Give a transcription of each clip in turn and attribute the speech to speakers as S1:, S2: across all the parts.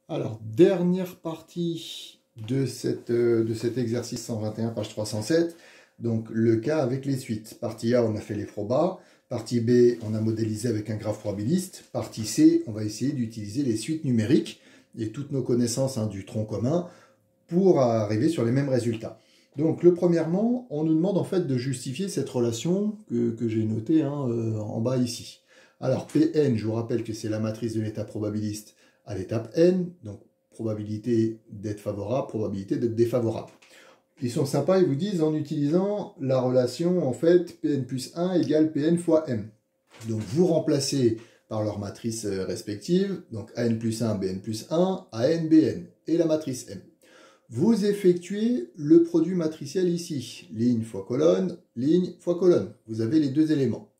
S1: Alors, dernière partie de cet exercice 121, page 307. Donc, le cas avec les suites. Partie A, on a fait les probas. Partie B, on a modélisé avec un graphe probabiliste. Partie C, on va essayer d'utiliser les suites numériques et toutes nos connaissances du tronc commun pour arriver sur les mêmes résultats. Donc, premièrement, on nous demande en fait de justifier cette relation que j'ai notée en bas ici. Alors, Pn, je vous rappelle que c'est la matrice de l'état probabiliste à l'étape n, donc probabilité d'être favorable, probabilité d'être défavorable. Ils sont sympas, ils vous disent en utilisant la relation en fait Pn plus 1 égale Pn fois m. Donc vous remplacez par leurs matrices respectives, donc An plus 1, Bn plus 1, An, Bn, et la matrice m. Vous effectuez le produit matriciel ici, ligne fois colonne, vous avez les deux éléments.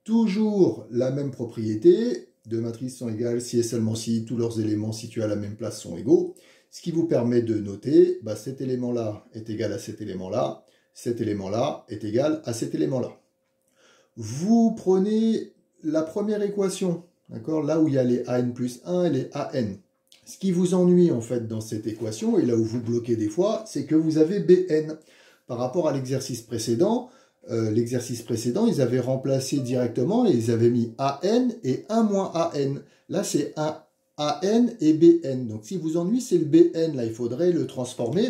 S1: Toujours la même propriété, deux matrices sont égales si et seulement si tous leurs éléments situés à la même place sont égaux, ce qui vous permet de noter, cet élément-là est égal à cet élément-là est égal à cet élément-là. Vous prenez la première équation, d'accord, là où il y a les An plus 1 et les An. Ce qui vous ennuie en fait dans cette équation, et là où vous bloquez des fois, c'est que vous avez Bn. Par rapport à l'exercice précédent, ils avaient remplacé directement et ils avaient mis AN et 1 moins AN. Là, c'est un AN et BN. Donc, si vous ennuie, c'est le BN. Là, il faudrait le transformer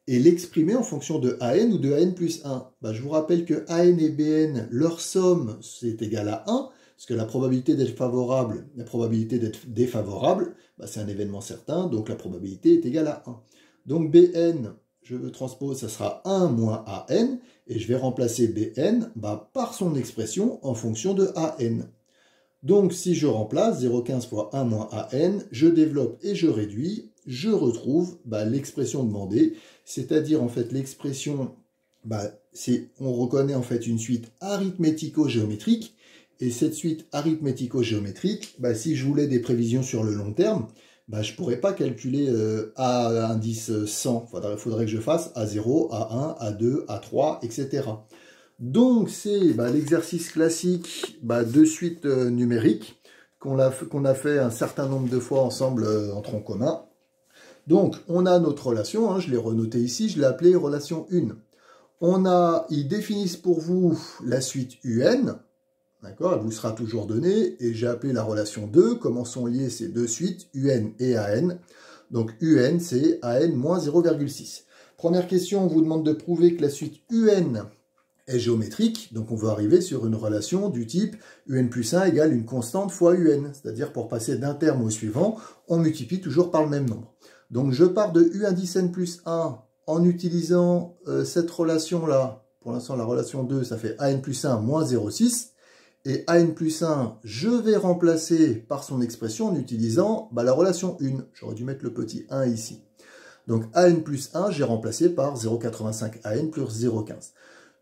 S1: et l'exprimer en fonction de AN ou de AN plus 1. Je vous rappelle que AN et BN, leur somme, c'est égal à 1, parce que la probabilité d'être favorable, la probabilité d'être défavorable, c'est un événement certain, donc la probabilité est égale à 1. Donc, BN, je le transpose, ça sera 1 moins AN, et je vais remplacer Bn par son expression en fonction de AN. Donc si je remplace 0,15 fois 1 moins AN, je développe et je réduis, je retrouve l'expression demandée, c'est-à-dire en fait l'expression, on reconnaît en fait une suite arithmético-géométrique, et cette suite arithmético-géométrique, si je voulais des prévisions sur le long terme, je ne pourrais pas calculer A indice 100. Il faudrait que je fasse A0, A1, A2, A3, etc. Donc, c'est l'exercice classique de suite numérique qu'on a fait un certain nombre de fois ensemble en tronc commun. Donc, on a notre relation, je l'ai renoté ici, je l'ai appelée relation 1. Ils définissent pour vous la suite UN. D'accord, elle vous sera toujours donnée, et j'ai appelé la relation 2, comment sont liées ces deux suites, UN et AN. Donc UN, c'est AN moins 0,6. Première question, on vous demande de prouver que la suite UN est géométrique, donc on va arriver sur une relation du type UN plus 1 égale une constante fois UN, c'est-à-dire pour passer d'un terme au suivant, on multiplie toujours par le même nombre. Donc je pars de U indice N plus 1 en utilisant cette relation-là, pour l'instant la relation 2, ça fait AN plus 1 moins 0,6, et AN plus 1, je vais remplacer par son expression en utilisant la relation 1. J'aurais dû mettre le petit 1 ici. Donc AN plus 1, j'ai remplacé par 0,85 AN plus 0,15.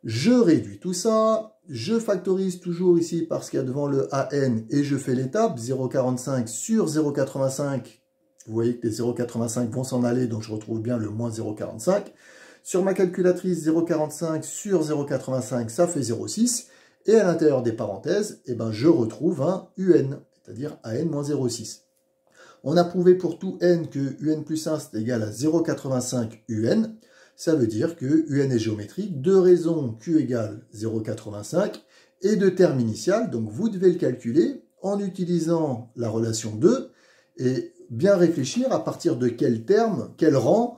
S1: Je réduis tout ça, je factorise toujours ici parce qu'il y a devant le AN et je fais l'étape 0,45 sur 0,85. Vous voyez que les 0,85 vont s'en aller, donc je retrouve bien le moins 0,45. Sur ma calculatrice, 0,45 sur 0,85, ça fait 0,6. Et à l'intérieur des parenthèses, je retrouve un UN, c'est-à-dire AN moins 0,6. On a prouvé pour tout n que UN plus 1 c'est égal à 0,85 UN. Ça veut dire que UN est géométrique de raison Q égale 0,85 et de terme initial. Donc vous devez le calculer en utilisant la relation 2 et bien réfléchir à partir de quel terme, quel rang,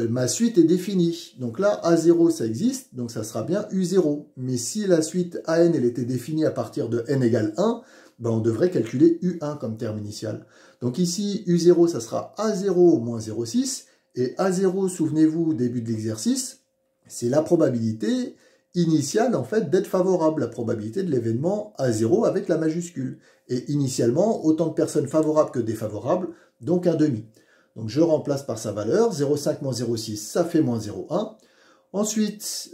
S1: ma suite est définie. Donc là, A0, ça existe, donc ça sera bien U0. Mais si la suite AN, elle était définie à partir de n égale 1, on devrait calculer U1 comme terme initial. Donc ici, U0, ça sera A0 moins 0,6. Et A0, souvenez-vous, début de l'exercice, c'est la probabilité initiale, en fait, d'être favorable, la probabilité de l'événement A0 avec la majuscule. Et initialement, autant de personnes favorables que défavorables, donc un demi. Donc je remplace par sa valeur, 0,5 moins 0,6, ça fait moins 0,1. Ensuite,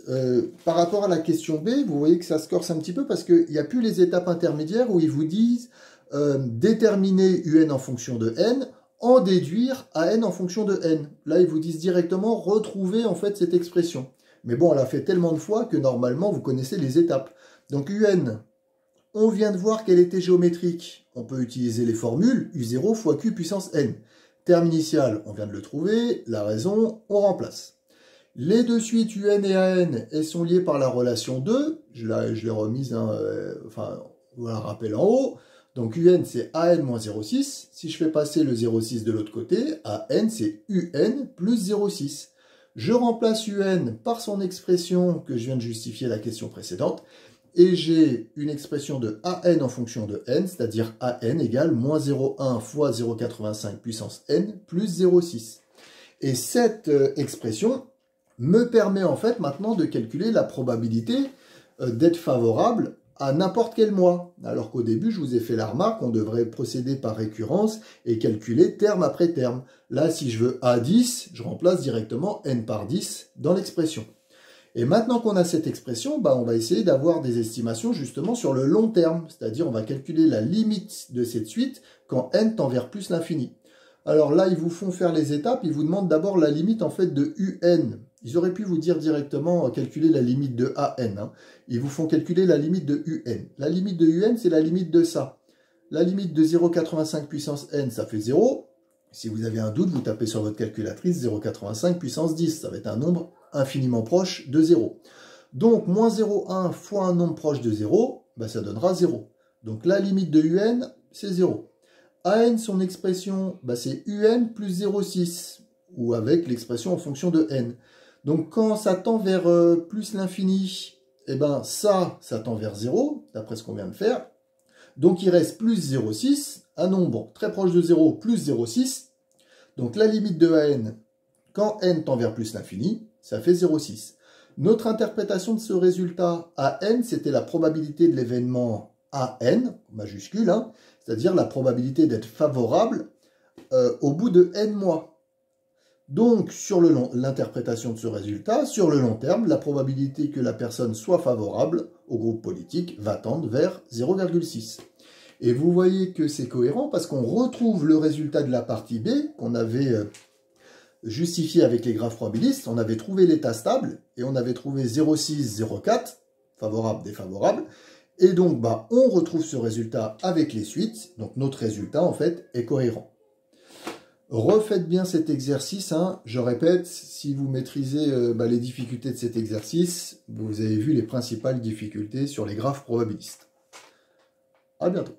S1: par rapport à la question B, vous voyez que ça se corse un petit peu parce qu'il n'y a plus les étapes intermédiaires où ils vous disent déterminer UN en fonction de N, en déduire AN en fonction de N. Là, ils vous disent directement retrouver en fait cette expression. Mais bon, on l'a fait tellement de fois que normalement, vous connaissez les étapes. Donc UN, on vient de voir qu'elle était géométrique. on peut utiliser les formules U0 fois Q puissance n. Terme initial, on vient de le trouver. La raison, on remplace. Les deux suites UN et AN, elles sont liées par la relation 2. Je l'ai remise, on la rappelle en haut. Donc UN, c'est AN moins 0,6. Si je fais passer le 0,6 de l'autre côté, AN, c'est UN plus 0,6. Je remplace UN par son expression que je viens de justifier la question précédente. Et j'ai une expression de AN en fonction de N, c'est-à-dire AN égale moins 0,1 fois 0,85 puissance N plus 0,6. Et cette expression me permet en fait maintenant de calculer la probabilité d'être favorable à n'importe quel mois. Alors qu'au début, je vous ai fait la remarque, on devrait procéder par récurrence et calculer terme après terme. Là, si je veux A10, je remplace directement N par 10 dans l'expression. Et maintenant qu'on a cette expression, on va essayer d'avoir des estimations justement sur le long terme. C'est-à-dire, on va calculer la limite de cette suite quand n tend vers plus l'infini. Alors là, ils vous font faire les étapes. Ils vous demandent d'abord la limite en fait de UN. Ils auraient pu vous dire directement calculer la limite de AN. Ils vous font calculer la limite de UN. La limite de UN, c'est la limite de ça. La limite de 0,85 puissance n, ça fait 0. Si vous avez un doute, vous tapez sur votre calculatrice 0,85 puissance 10. Ça va être un nombre infiniment proche de 0. Donc, moins 0,1 fois un nombre proche de 0, ça donnera 0. Donc, la limite de UN, c'est 0. AN, son expression, c'est UN plus 0,6, ou avec l'expression en fonction de n. Donc, quand ça tend vers plus l'infini, ça tend vers 0, d'après ce qu'on vient de faire. Donc, il reste plus 0,6, un nombre très proche de 0, plus 0,6. Donc, la limite de AN, quand n tend vers plus l'infini, ça fait 0,6. Notre interprétation de ce résultat AN, c'était la probabilité de l'événement AN, majuscule, c'est-à-dire la probabilité d'être favorable au bout de n mois. Donc, sur l'interprétation de ce résultat, sur le long terme, la probabilité que la personne soit favorable au groupe politique va tendre vers 0,6. Et vous voyez que c'est cohérent parce qu'on retrouve le résultat de la partie B qu'on avait justifié avec les graphes probabilistes. On avait trouvé l'état stable et on avait trouvé 0,6, 0,4, favorable, défavorable. Et donc, on retrouve ce résultat avec les suites. Donc, notre résultat, en fait, est cohérent. Refaites bien cet exercice. Je répète, si vous maîtrisez les difficultés de cet exercice, vous avez vu les principales difficultés sur les graphes probabilistes. À bientôt.